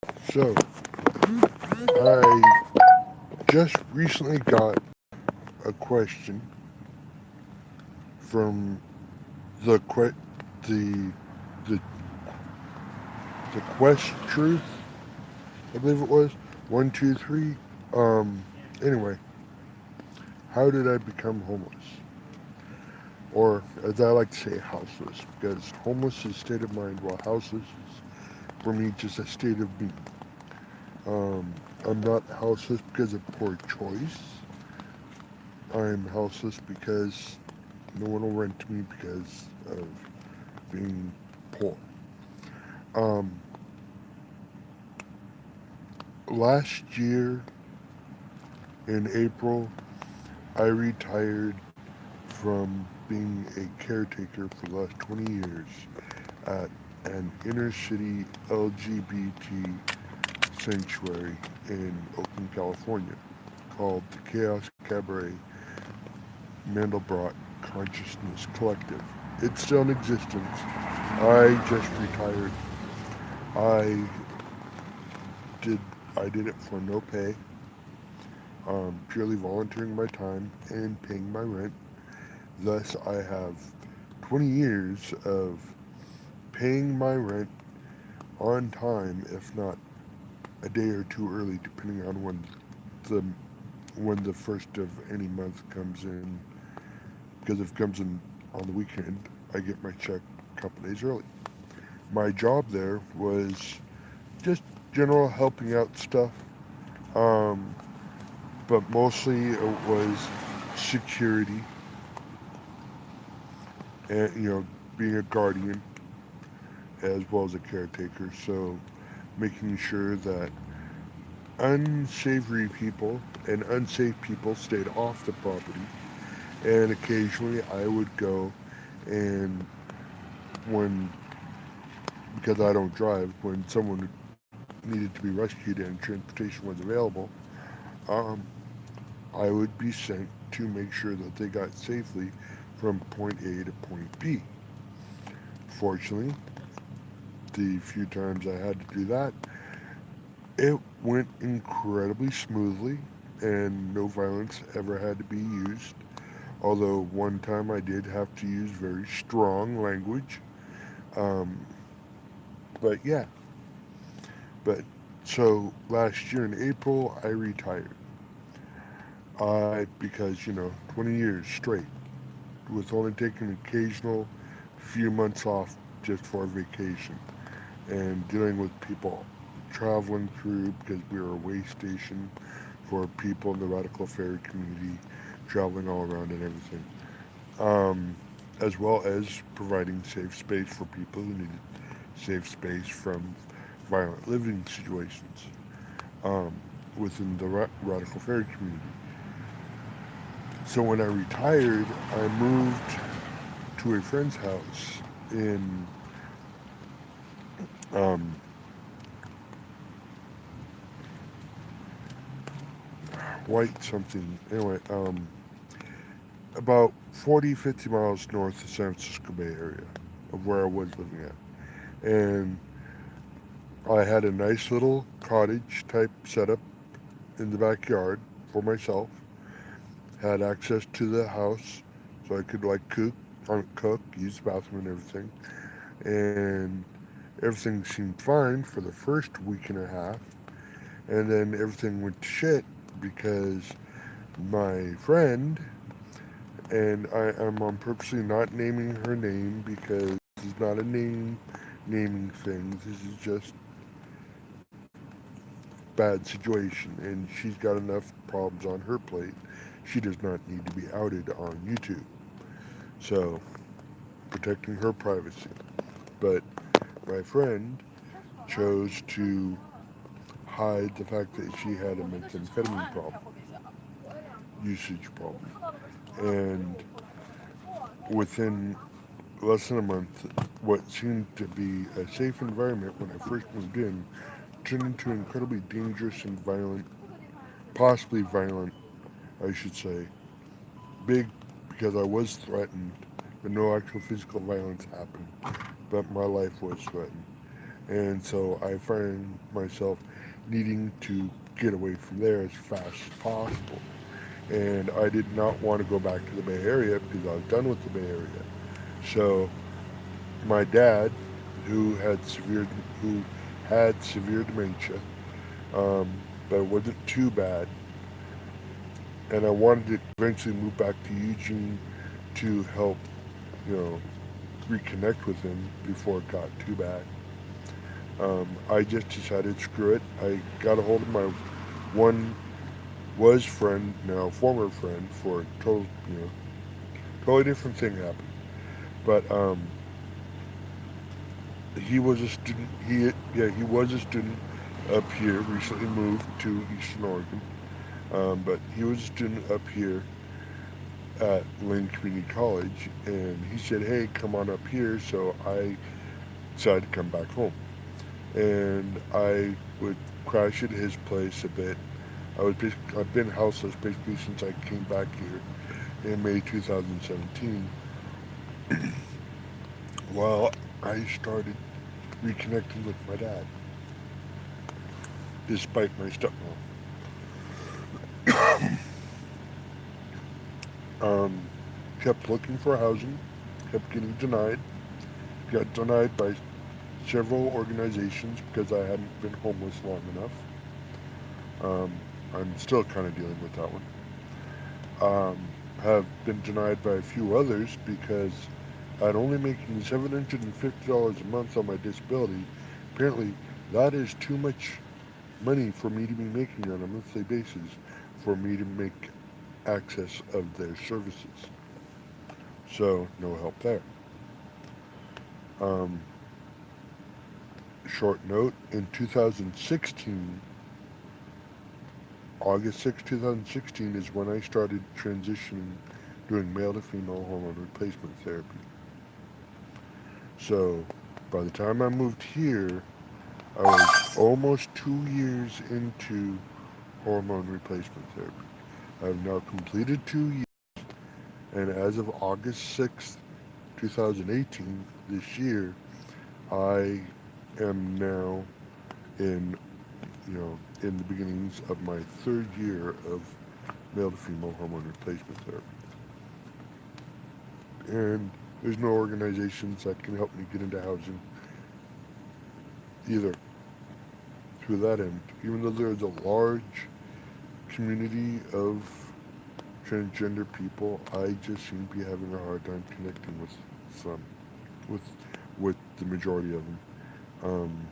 So, I just recently got a question from the the the the Quest Truth, I believe it was 123. Um, anyway, how did I become homeless? Or, as I like to say, houseless, because homeless is a state of mind, while houseless is, for me, just a state of being. I'm not houseless because of poor choice. I'm houseless because no one will rent to me because of being poor. Um, Last year in April, I retired from being a caretaker for the last 20 years at an inner city LGBT sanctuary in Oakland, California, called the Chaos Cabaret Mandelbrot Consciousness Collective. It's still in existence. I just retired. I did I did it for no pay, purely volunteering my time and paying my rent. Thus, I have 20 years of paying my rent on time, if not a day or two early, depending on the when the first of any month comes in. Because if it comes in on the weekend, I get my check a couple days early. My job there was just general helping out stuff, um, but mostly it was security and being a guardian as well as a caretaker. So making sure that unsavory people and unsafe people stayed off the property. And occasionally I would go and when because I don't drive, when someone needed to be rescued and transportation was available, um, I would be sent to make sure that they got safely from point A to point B. Fortunately, the few times I had to do that, it went incredibly smoothly and no violence ever had to be used. Although one time I did have to use very strong language. Um, but yeah, but so last year in April I retired. Because 20 years straight with only taking occasional few months off just for vacation and dealing with people traveling through because we were a way station for people in the radical fairy community traveling all around and everything. Um, as well as providing safe space for people who needed safe space from violent living situations um, within the radical fairy community. So when I retired, I moved to a friend's house in um, White something. Anyway, about 40, 50 miles north of San Francisco Bay Area of where I was living at. And I had a nice little cottage type setup in the backyard for myself. Had access to the house so I could like cook, use the bathroom and everything. And everything seemed fine for the first week and a half. And then everything went to shit because my friend, and am on purposely not naming her name because this is not a naming thing. This is just bad situation, and she's got enough problems on her plate. She does not need to be outed on YouTube. So protecting her privacy. But my friend chose to hide the fact that she had a methamphetamine problem, usage problem, and within less than a month, what seemed to be a safe environment when I first moved in turned into incredibly dangerous and violent, possibly violent, I should say. Big because I was threatened, but no actual physical violence happened, but my life was threatened. And so I find myself needing to get away from there as fast as possible. And I did not want to go back to the Bay Area because I was done with the Bay Area. So my dad, who had severe who had severe dementia, um, but it wasn't too bad, and I wanted to eventually move back to Eugene to help, you know, reconnect with him before it got too bad. I just decided, screw it. I got a hold of my one was friend, now former friend, for a total, totally different thing happened. But he was a student. He was a student up here. Recently moved to Eastern Oregon, but he was a student up here at Lynn Community College, and he said, "Hey, come on up here." So I decided to come back home, and I would crash at his place a bit. I've been houseless basically since I came back here in May 2017. While I started reconnecting with my dad, despite my stepmom. Um, kept looking for housing, kept getting denied, got denied by several organizations because I hadn't been homeless long enough. Um, I'm still kind of dealing with that one. Have been denied by a few others because at only making $750 a month on my disability, apparently that is too much money for me to be making on a monthly basis for me to make access of their services. So no help there. Um, Short note, in 2016, August 6, 2016 is when I started transitioning, doing male to female hormone replacement therapy. So by the time I moved here, I was almost 2 years into hormone replacement therapy. I've now completed 2 years, and as of August 6th, 2018, this year, I am now in, in the beginnings of my third year of male to female hormone replacement therapy. And there's no organizations that can help me get into housing either through that end. Even though there's a large community of transgender people, I just seem to be having a hard time connecting with some, with with the majority of them. Um,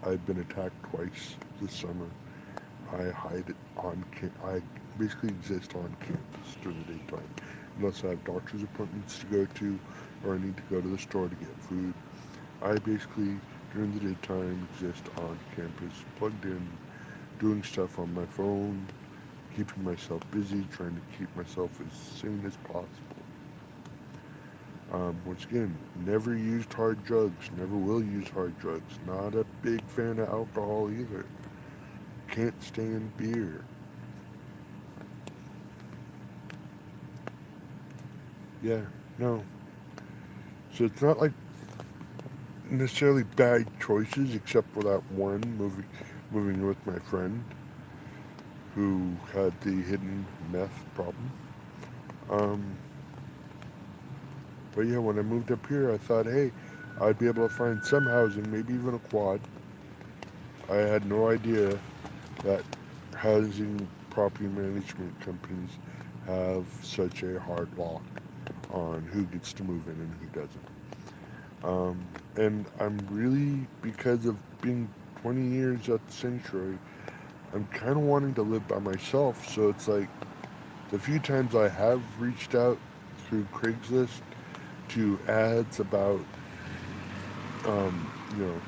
I've been attacked twice this summer. I hide I basically exist on campus during the daytime, unless I have doctor's appointments to go to, or I need to go to the store to get food. I basically, during the daytime, exist on campus, plugged in, doing stuff on my phone, keeping myself busy, trying to keep myself as sane as possible. Once again, never used hard drugs, never will use hard drugs. Not a big fan of alcohol either. Can't stand beer. Yeah, no. So it's not like necessarily bad choices, except for that one moving with my friend who had the hidden meth problem. Um, but yeah, when I moved up here, I thought, hey, I'd be able to find some housing, maybe even a quad. I had no idea that housing property management companies have such a hard lock on who gets to move in and who doesn't. And I'm really, because of being 20 years at the sanctuary, I'm kind of wanting to live by myself. So it's like the few times I have reached out through Craigslist to ads about, you know,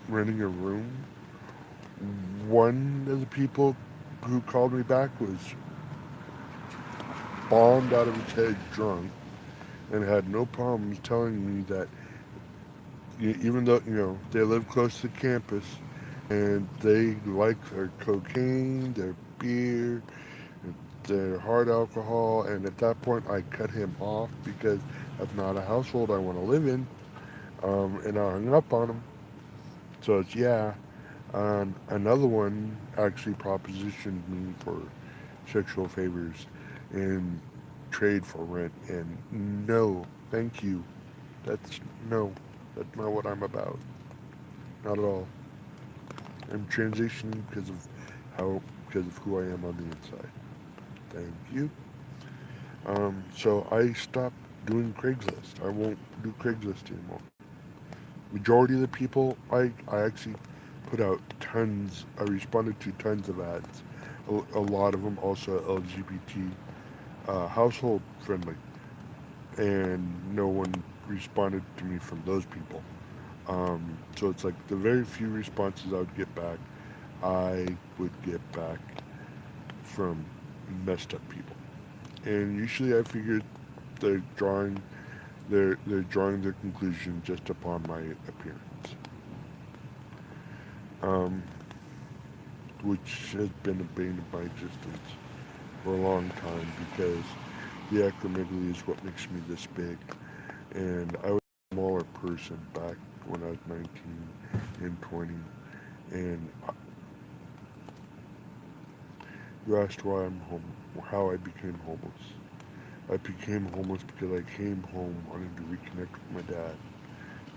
renting a room, one of the people who called me back was bombed out of his head drunk and had no problems telling me that even though they live close to campus and they like their cocaine, their beer, their hard alcohol, and at that point I cut him off because that's not a household I want to live in. And I hung up on him. So it's yeah. Another one actually propositioned me for sexual favors and trade for rent. And no, thank you. That's no, that's not what I'm about. Not at all. I'm transitioning because of who I am on the inside. Thank you. So I stopped doing Craigslist. I won't do Craigslist anymore. Majority of the people, I actually put out tons. I responded to tons of ads. A lot of them also LGBT, household friendly, and no one responded to me from those people. So it's like the very few responses I would get back, I would get back from messed up people. And usually I figured they're drawing they're drawing their conclusion just upon my appearance, um, which has been a bane of my existence for a long time because the acromegaly is what makes me this big. And I was a smaller person back when I was 19 and 20. And you asked why I'm home, how I became homeless. I became homeless because I came home wanting to reconnect with my dad.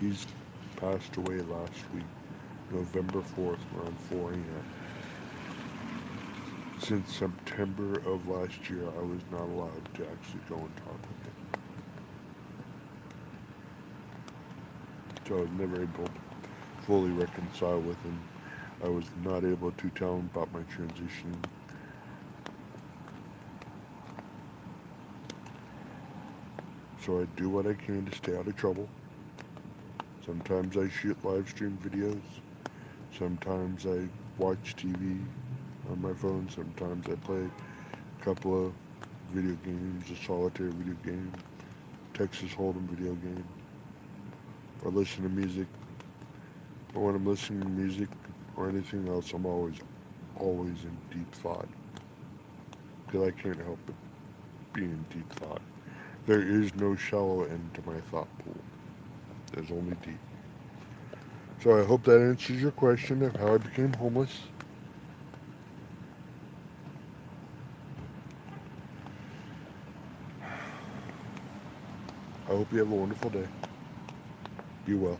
He's passed away last week, November 4th, around 4 a.m. Since September of last year, I was not allowed to actually go and talk with him. So I was never able to fully reconcile with him. I was not able to tell him about my transition. So I do what I can to stay out of trouble. Sometimes I shoot live stream videos. Sometimes I watch TV on my phone. Sometimes I play a couple of video games, a solitaire video game, Texas Hold'em video game, or listen to music. But when I'm listening to music or anything else, I'm always in deep thought. Because I can't help but be in deep thought. There is no shallow end to my thought pool. There's only deep. So I hope that answers your question of how I became homeless. I hope you have a wonderful day. Be well.